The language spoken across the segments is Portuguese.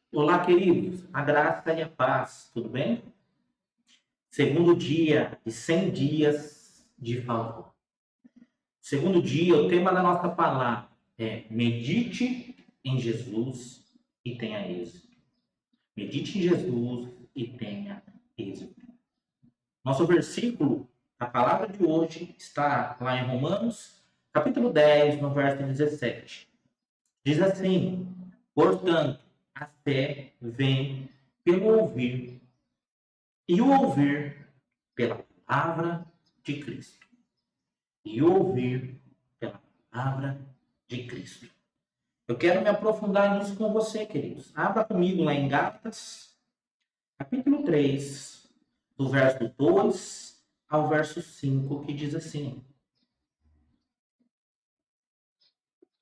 Olá, queridos. A graça e a paz, tudo bem? Segundo dia de 100 dias de favor. Segundo dia, o tema da nossa palavra é medite em Jesus e tenha êxito. Medite em Jesus e tenha êxito. Nosso versículo, a palavra de hoje, está lá em Romanos, capítulo 10, no verso 17. Diz assim: portanto, a fé vem pelo ouvir e o ouvir pela palavra de Cristo. E o ouvir pela palavra de Cristo. Eu quero me aprofundar nisso com você, queridos. Abra comigo lá em Gálatas, capítulo 3, do verso 2 ao verso 5, que diz assim: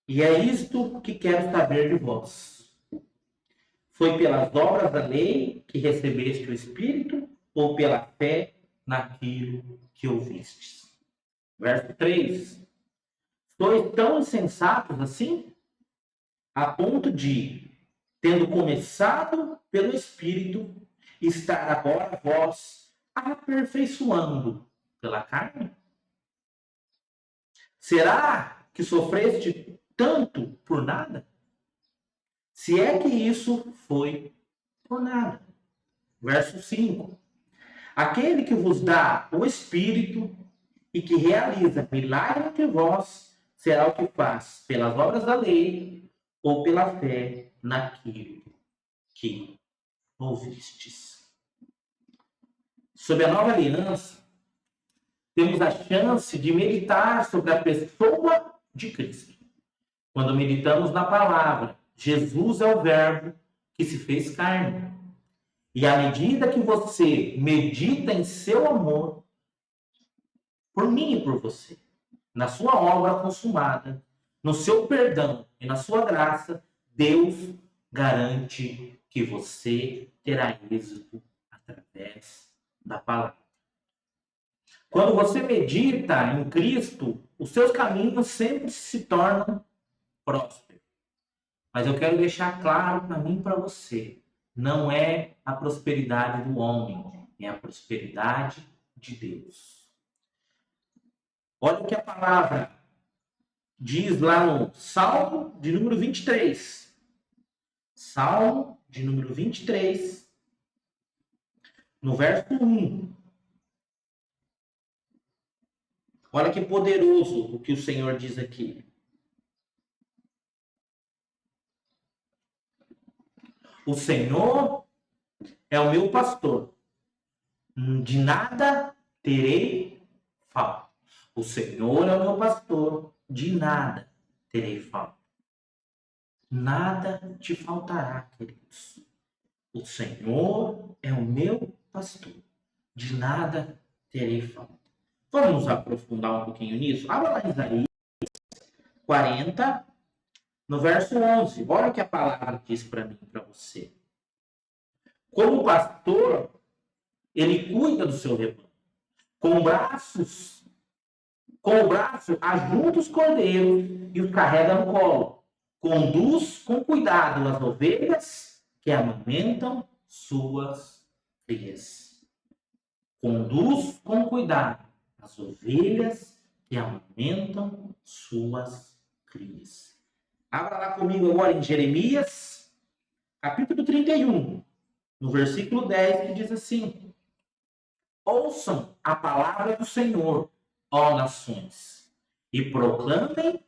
e é isto que quero saber de vós. Foi pelas obras da lei que recebeste o Espírito, ou pela fé naquilo que ouvistes? Verso 3. Sois tão insensatos assim, a ponto de, tendo começado pelo Espírito, estar agora vós aperfeiçoando pela carne? Será que sofreste tanto por nada? Se é que isso foi por nada. Verso 5. Aquele que vos dá o Espírito e que realiza milagre entre vós, será o que faz pelas obras da lei ou pela fé naquilo que ouvistes. Sob a nova aliança, temos a chance de meditar sobre a pessoa de Cristo. Quando meditamos na palavra, Jesus é o Verbo que se fez carne. E à medida que você medita em seu amor, por mim e por você, na sua obra consumada, no seu perdão e na sua graça, Deus garante que você terá êxito através da palavra. Quando você medita em Cristo, os seus caminhos sempre se tornam prósperos. Mas eu quero deixar claro para mim e para você, não é a prosperidade do homem, é a prosperidade de Deus. Olha o que a palavra diz lá no Salmo de número 23. Salmo de número 23, no verso 1. Olha que poderoso o que o Senhor diz aqui. O Senhor é o meu pastor, de nada terei falta. O Senhor é o meu pastor, de nada terei falta. Nada te faltará, queridos. O Senhor é o meu pastor, de nada terei falta. Vamos aprofundar um pouquinho nisso? Abra lá em Isaías 40, no verso 11. Olha o que a palavra diz para mim e para você. Como pastor, ele cuida do seu rebanho. Com o braço, ajunta os cordeiros e os carrega no colo. Conduz com cuidado as ovelhas que amamentam suas crias. Conduz com cuidado as ovelhas que amamentam suas crias. Abra lá comigo agora em Jeremias, capítulo 31, no versículo 10, que diz assim: ouçam a palavra do Senhor, ó nações, e proclamem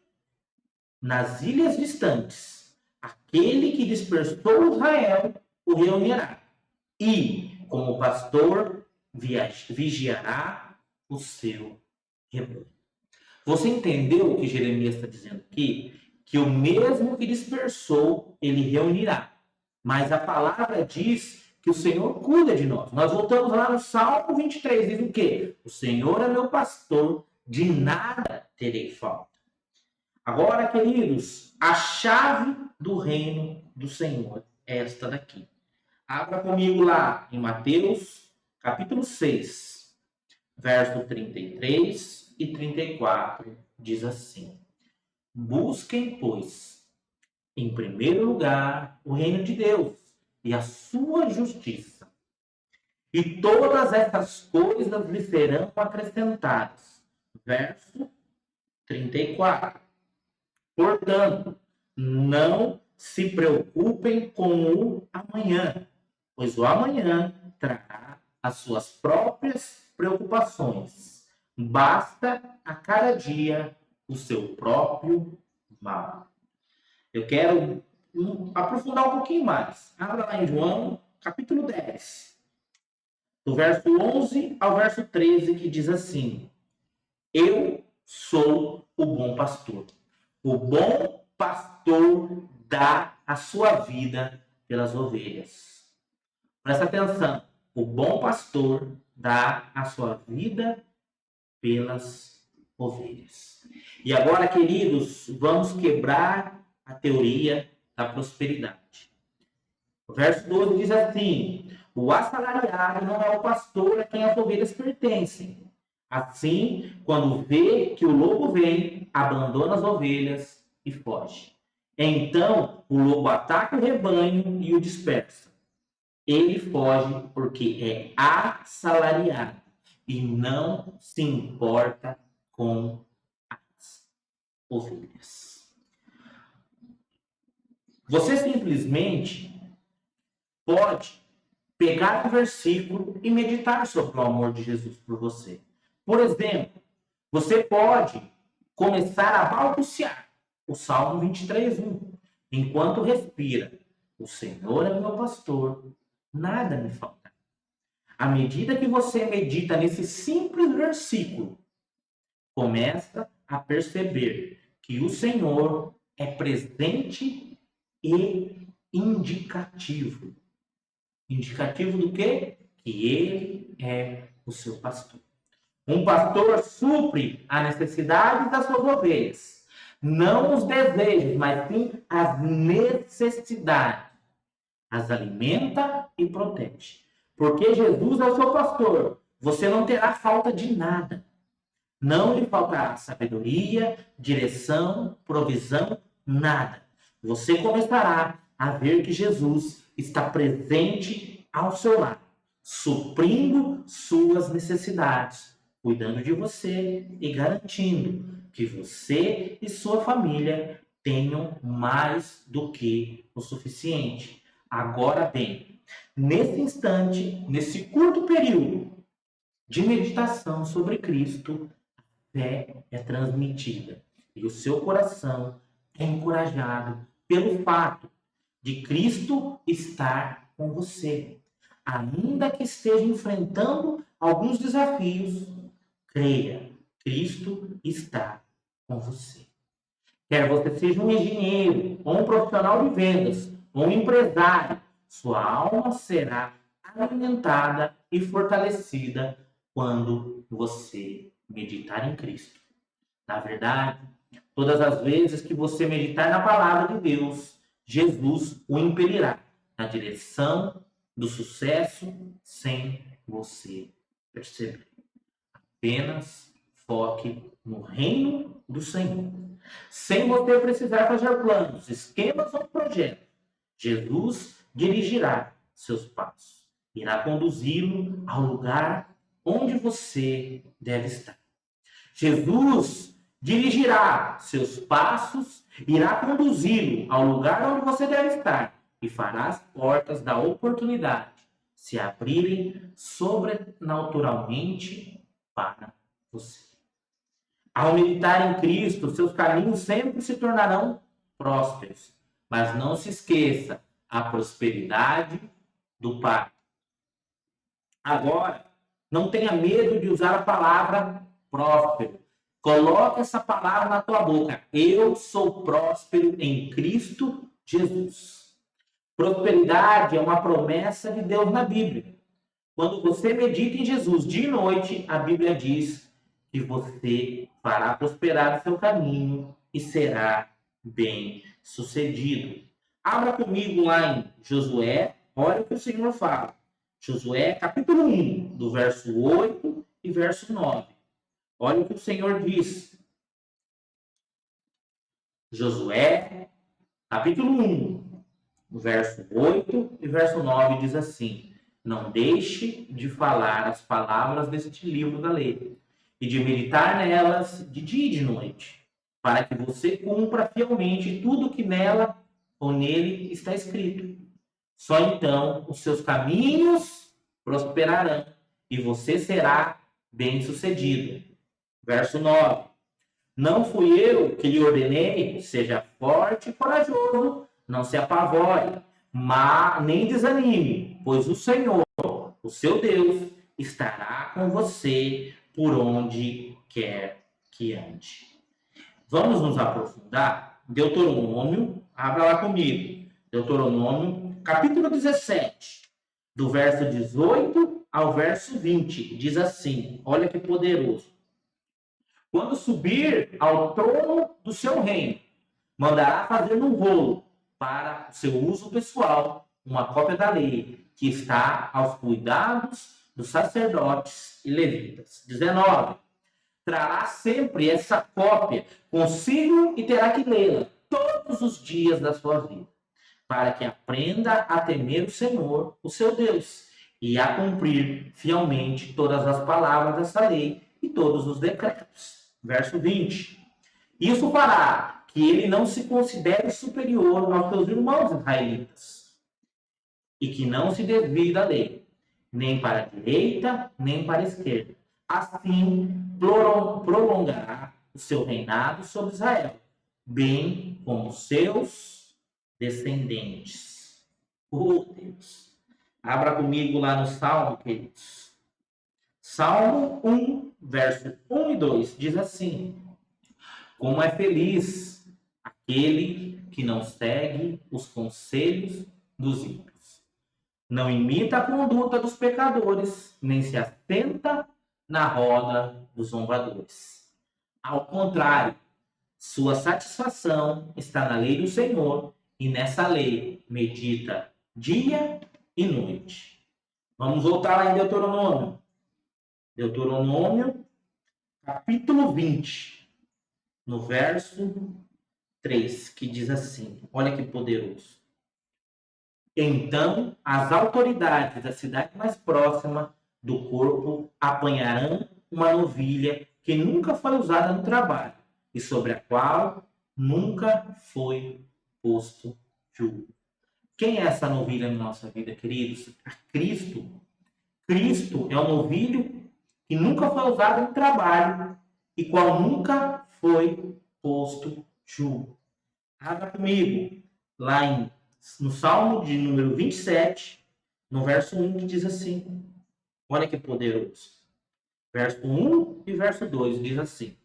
nas ilhas distantes: aquele que dispersou Israel o reunirá, e, como pastor, vigiará o seu rebanho. Você entendeu o que Jeremias está dizendo aqui? Que o mesmo que dispersou, ele reunirá. Mas a palavra diz que o Senhor cuida de nós. Nós voltamos lá no Salmo 23, diz o quê? O Senhor é meu pastor, de nada terei falta. Agora, queridos, a chave do reino do Senhor é esta daqui. Abra comigo lá em Mateus, capítulo 6, verso 33 e 34, diz assim: busquem, pois, em primeiro lugar, o reino de Deus e a sua justiça. E todas essas coisas lhe serão acrescentadas. Verso 34. Portanto, não se preocupem com o amanhã, pois o amanhã trará as suas próprias preocupações. Basta a cada dia o seu próprio mal. Eu quero aprofundar um pouquinho mais. Abra lá em João, capítulo 10, do verso 11 ao verso 13, que diz assim: Eu sou o bom pastor. O bom pastor dá a sua vida pelas ovelhas. Presta atenção. O bom pastor dá a sua vida pelas ovelhas. E agora, queridos, vamos quebrar a teoria da prosperidade. O verso 12 diz assim: o assalariado não é o pastor a quem as ovelhas pertencem. Assim, quando vê que o lobo vem, abandona as ovelhas e foge. Então, o lobo ataca o rebanho e o dispersa. Ele foge porque é assalariado e não se importa com as ovelhas. Você simplesmente pode pegar o versículo e meditar sobre o amor de Jesus por você. Por exemplo, você pode começar a balbuciar o Salmo 23:1. Enquanto respira, o Senhor é meu pastor, nada me falta. À medida que você medita nesse simples versículo, começa a perceber que o Senhor é presente e indicativo. Indicativo do quê? Que Ele é o seu pastor. Um pastor supre a necessidade das suas ovelhas. Não os desejos, mas sim as necessidades. As alimenta e protege. Porque Jesus é o seu pastor. Você não terá falta de nada. Não lhe faltará sabedoria, direção, provisão, nada. Você começará a ver que Jesus está presente ao seu lado, suprindo suas necessidades, cuidando de você e garantindo que você e sua família tenham mais do que o suficiente. Agora bem, nesse instante, nesse curto período de meditação sobre Cristo, a fé é transmitida e o seu coração é encorajado pelo fato de Cristo estar com você. Ainda que esteja enfrentando alguns desafios, creia, Cristo está com você. Quer você seja um engenheiro, ou um profissional de vendas, ou um empresário, sua alma será alimentada e fortalecida quando você meditar em Cristo. Na verdade, todas as vezes que você meditar na palavra de Deus, Jesus o impelirá na direção do sucesso sem você perceber. Apenas foque no reino do Senhor. Sem você precisar fazer planos, esquemas ou projetos, Jesus dirigirá seus passos. Irá conduzi-lo ao lugar onde você deve estar. Jesus dirigirá seus passos, irá conduzi-lo ao lugar onde você deve estar e fará as portas da oportunidade se abrirem sobrenaturalmente para você. Ao meditar em Cristo, seus caminhos sempre se tornarão prósperos. Mas não se esqueça, a prosperidade do Pai. Agora, não tenha medo de usar a palavra próspero. Coloque essa palavra na tua boca. Eu sou próspero em Cristo Jesus. Prosperidade é uma promessa de Deus na Bíblia. Quando você medita em Jesus de noite, a Bíblia diz que você fará prosperar o seu caminho e será bem sucedido. Abra comigo lá em Josué, olha o que o Senhor fala. Josué, capítulo 1, do verso 8 e verso 9. Olha o que o Senhor diz. Josué, capítulo 1, verso 8 e verso 9 diz assim: não deixe de falar as palavras deste livro da lei e de meditar nelas de dia e de noite, para que você cumpra fielmente tudo que nela ou nele está escrito. Só então os seus caminhos prosperarão e você será bem-sucedido. Verso 9. Não fui eu que lhe ordenei, seja forte e corajoso, não se apavore, mas nem desanime, pois o Senhor, o seu Deus, estará com você por onde quer que ande. Vamos nos aprofundar? Deuteronômio, abra lá comigo. Deuteronômio, capítulo 17, do verso 18 ao verso 20, diz assim, olha que poderoso. Quando subir ao trono do seu reino, mandará fazer num rolo para o seu uso pessoal uma cópia da lei, que está aos cuidados dos sacerdotes e levitas. 19. Trará sempre essa cópia consigo e terá que lê-la todos os dias da sua vida, para que aprenda a temer o Senhor, o seu Deus, e a cumprir fielmente todas as palavras dessa lei e todos os decretos. Verso 20. Isso fará que ele não se considere superior aos seus irmãos israelitas e que não se desvie da lei, nem para a direita, nem para a esquerda. Assim, prolongará o seu reinado sobre Israel, bem como seus descendentes. Oh, Deus! Abra comigo lá no Salmo, queridos. Salmo 1, verso 1 e 2, diz assim: como é feliz aquele que não segue os conselhos dos ímpios, não imita a conduta dos pecadores, nem se assenta na roda dos zombadores. Ao contrário, sua satisfação está na lei do Senhor, e nessa lei medita dia e noite. Vamos voltar lá em Deuteronômio. Deuteronômio, capítulo 20, no verso 3, que diz assim, olha que poderoso. Então, as autoridades da cidade mais próxima do corpo apanharão uma novilha que nunca foi usada no trabalho e sobre a qual nunca foi posto julgo. Quem é essa novilha na nossa vida, queridos? A Cristo. Cristo é um novilho que nunca foi usado no trabalho e qual nunca foi posto julgo. Abra comigo lá no Salmo de número 27, no verso 1, que diz assim, olha que poderoso. Verso 1 e verso 2 diz assim: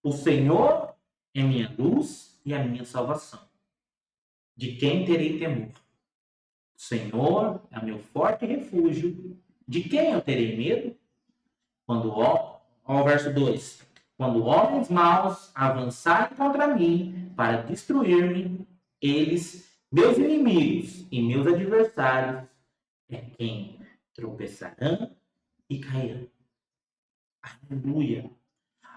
o Senhor é minha luz e a minha salvação. De quem terei temor? O Senhor é meu forte refúgio. De quem eu terei medo? Ó, verso 2. Quando homens maus avançarem contra mim para destruir-me, eles, meus inimigos e meus adversários, é quem tropeçarão e cairão. Aleluia.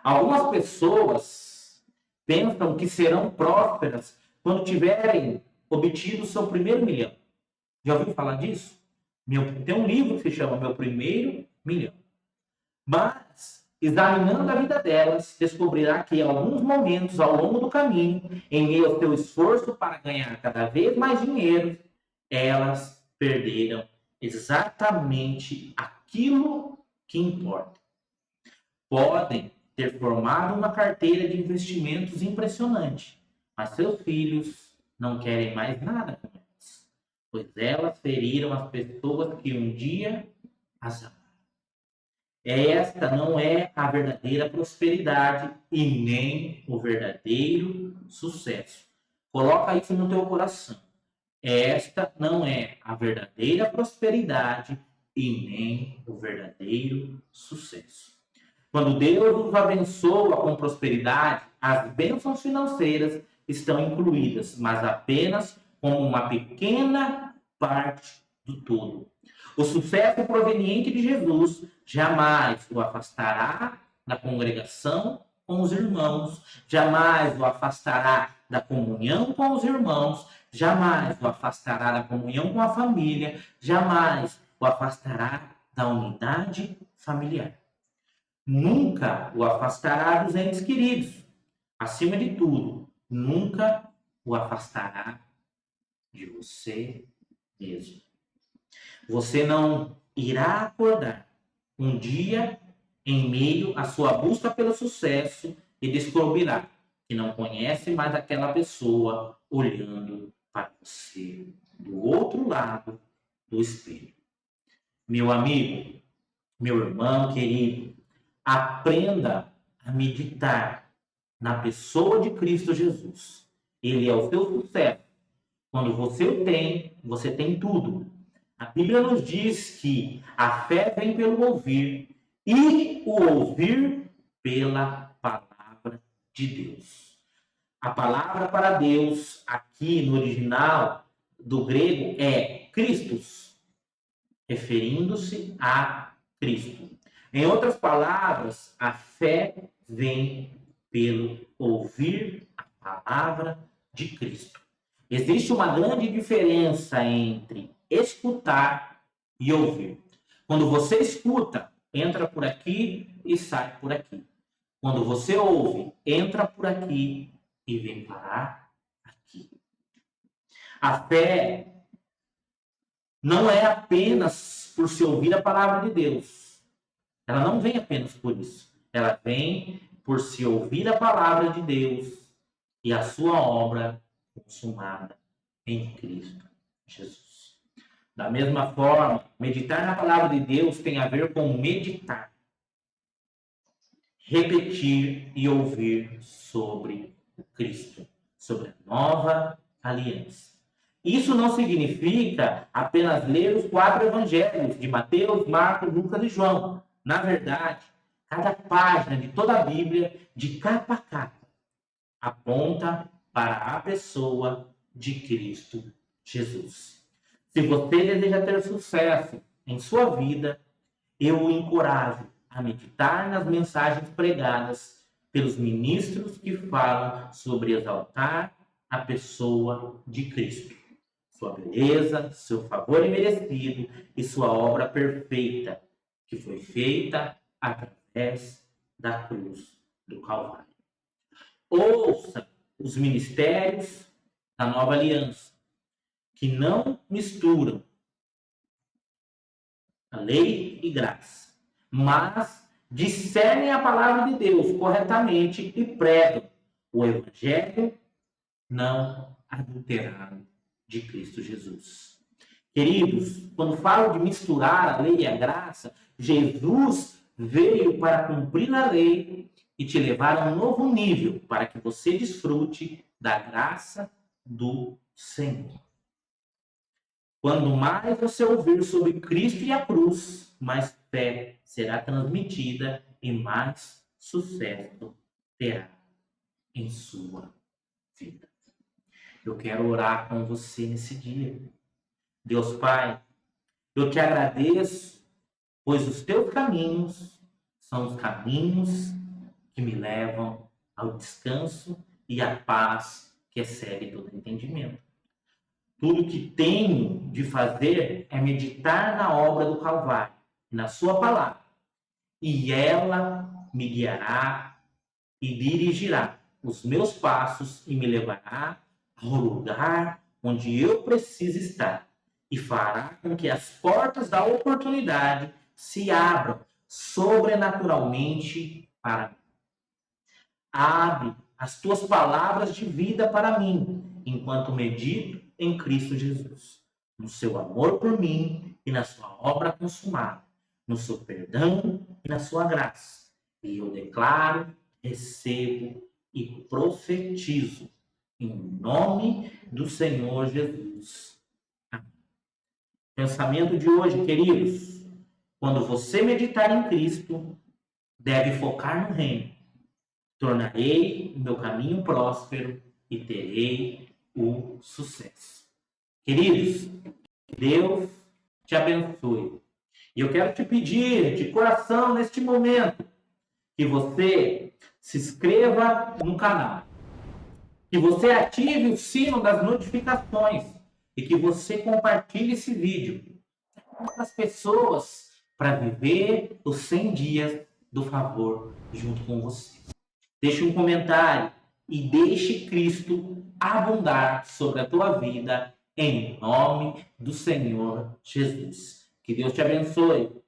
Algumas pessoas pensam que serão prósperas quando tiverem obtido o seu primeiro milhão. Já ouviu falar disso? Tem um livro que se chama Meu Primeiro Milhão. Mas, examinando a vida delas, descobrirá que em alguns momentos ao longo do caminho, em meio ao seu esforço para ganhar cada vez mais dinheiro, elas perderam exatamente aquilo que importa. Podem ter formado uma carteira de investimentos impressionante, mas seus filhos não querem mais nada com elas, pois elas feriram as pessoas que um dia as amaram. Esta não é a verdadeira prosperidade e nem o verdadeiro sucesso. Coloca isso no teu coração. Esta não é a verdadeira prosperidade e nem o verdadeiro sucesso. Quando Deus nos abençoa com prosperidade, as bênçãos financeiras estão incluídas, mas apenas como uma pequena parte do todo. O sucesso proveniente de Jesus jamais o afastará da congregação com os irmãos, jamais o afastará da comunhão com os irmãos, jamais o afastará da comunhão com a família, jamais o afastará da unidade familiar. Nunca o afastará dos entes queridos. Acima de tudo, nunca o afastará de você mesmo. Você não irá acordar um dia em meio à sua busca pelo sucesso e descobrirá que não conhece mais aquela pessoa olhando para você do outro lado do espelho. Meu amigo, meu irmão querido, aprenda a meditar na pessoa de Cristo Jesus. Ele é o seu sucesso. Quando você o tem, você tem tudo. A Bíblia nos diz que a fé vem pelo ouvir e o ouvir pela palavra de Deus. A palavra para Deus, aqui no original do grego, é Christus, referindo-se a Cristo. Em outras palavras, a fé vem pelo ouvir a palavra de Cristo. Existe uma grande diferença entre escutar e ouvir. Quando você escuta, entra por aqui e sai por aqui. Quando você ouve, entra por aqui e vem parar aqui. A fé não é apenas por se ouvir a palavra de Deus. Ela não vem apenas por isso. Ela vem por se ouvir a palavra de Deus e a sua obra consumada em Cristo Jesus. Da mesma forma, meditar na palavra de Deus tem a ver com meditar, repetir e ouvir sobre o Cristo, sobre a nova aliança. Isso não significa apenas ler os 4 evangelhos de Mateus, Marcos, Lucas e João. Na verdade, cada página de toda a Bíblia, de capa a capa, aponta para a pessoa de Cristo Jesus. Se você deseja ter sucesso em sua vida, eu o encorajo a meditar nas mensagens pregadas pelos ministros que falam sobre exaltar a pessoa de Cristo, sua beleza, seu favor imerecido e sua obra perfeita, que foi feita através da cruz do Calvário. Ouça os ministérios da nova aliança, que não misturam a lei e graça, mas discernem a palavra de Deus corretamente e pregam o evangelho não adulterado de Cristo Jesus. Queridos, quando falo de misturar a lei e a graça, Jesus veio para cumprir a lei e te levar a um novo nível, para que você desfrute da graça do Senhor. Quando mais você ouvir sobre Cristo e a cruz, mais fé será transmitida e mais sucesso terá em sua vida. Eu quero orar com você nesse dia. Deus Pai, eu te agradeço, pois os teus caminhos são os caminhos que me levam ao descanso e à paz que excede todo entendimento. Tudo que tenho de fazer é meditar na obra do Calvário, na sua palavra, e ela me guiará e dirigirá os meus passos e me levará ao lugar onde eu preciso estar e fará com que as portas da oportunidade se abram sobrenaturalmente para mim. Abre as tuas palavras de vida para mim, enquanto medito em Cristo Jesus, no seu amor por mim e na sua obra consumada, no seu perdão e na sua graça. E eu declaro, recebo e profetizo em nome do Senhor Jesus. Amém. Pensamento de hoje, queridos: quando você meditar em Cristo, deve focar no reino. Tornarei o meu caminho próspero e terei o sucesso. Queridos, Deus te abençoe. E eu quero te pedir de coração neste momento que você se inscreva no canal, Que você ative o sino das notificações e que você compartilhe esse vídeo com outras pessoas para viver os 100 dias do favor junto com você. Deixe um comentário e deixe Cristo abundar sobre a tua vida em nome do Senhor Jesus. Que Deus te abençoe.